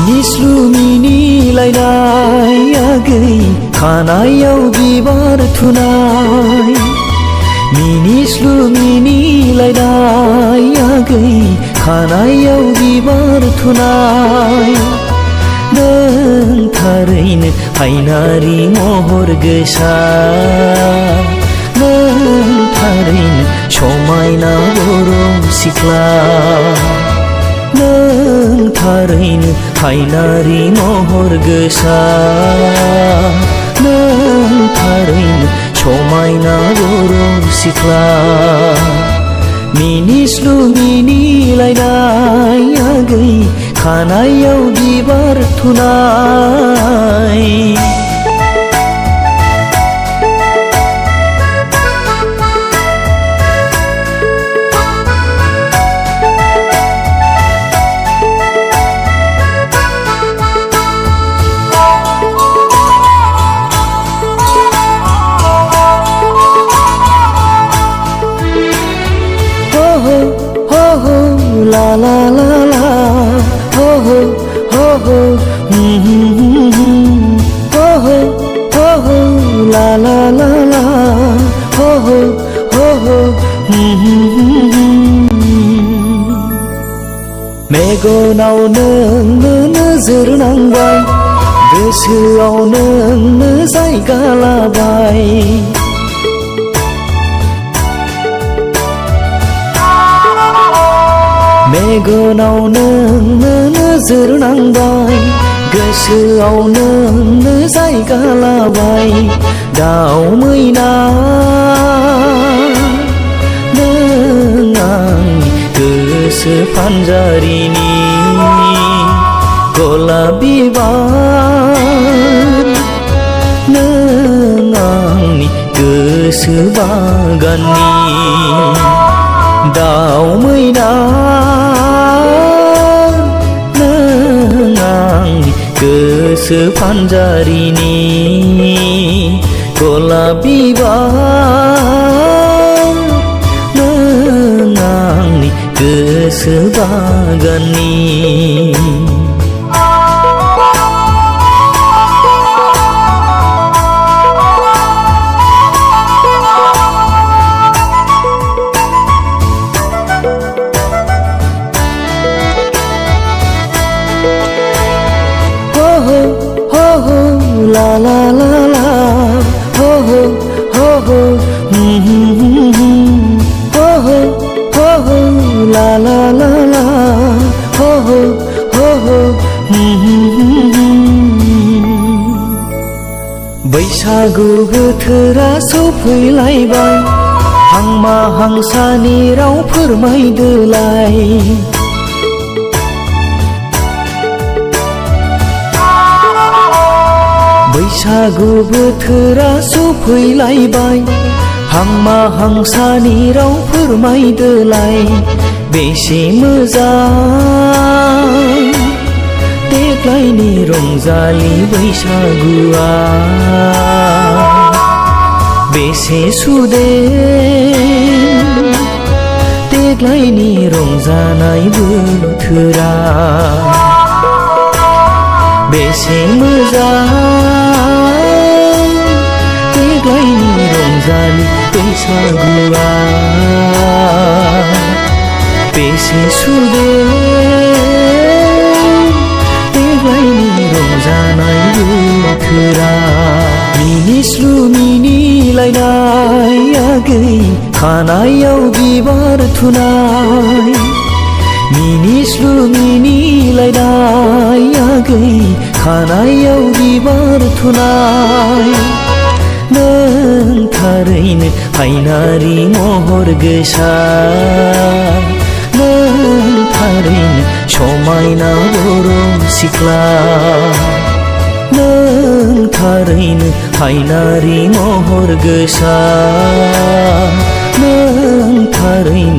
मिनिस्लु मिनिलायनाय आगै खानायाव बिबार थुनाय मिनिस्लु मिनिलायनाय आगै खानायाव बिबार थुनाय नों थारैनो हायनारि महर गोसा नों थारैनो समायना बर' सिख्ला नों थारैनो हायनारि महर गोसा नों थारैनो समायना बर' सिख्ला मिनिस्लु मिनिलायनाय आगै खानायाव बिबार थुनाय la la la la ho ho ho ho ho ho ho ho la la la la ho ho ho ho मेगनाव नोंनो नोजोर नांबाय गोसोआव नोंनो जायगा लाबाय मेगनाव नोंनो नोजोर नांबाय गोसोआव नोंनो जायगा लाबाय दाउ मैना नों आंनि गोसो फानजारिनि गलाप बिबार नों आंनि गोसो बागाननि दाउ मैना नों आंनि गोसो फानजारिनि गलाप बिबार नों आंनि गोसो बागाननि la la la la ho ho ho ho ho ho ho ho la la la la ho ho ho ho बैसागु बोथोरा सफैलायबाय हांमा हांसानि राव फोरमायदोलाय बैसागु बोथोरा सफैलायबाय हांमा हांसानि राव फोरमायदोलाय बेसे मोजां देग्लायनि रंजालि बैसागुआ बेसे सुदेम देग्लायनि रंजानाय बोथोरा बेसे मोजां देग्लायनि रंजालि बैसागुआ बेसे सुदेम देग्लायनि रंजानाय बोथोरा मिनिस्लु मिनिलायनाय आगै खानायाव बिबार थुनाय मिनिस्लु मिनिलायनाय आगै खानायाव बिबार थुनाय नों थारैनो हायनारि महर गोसा नों थारैनो समायना बर' सिख्ला नों थारैनो हायनारि महर गोसा नों थारैनो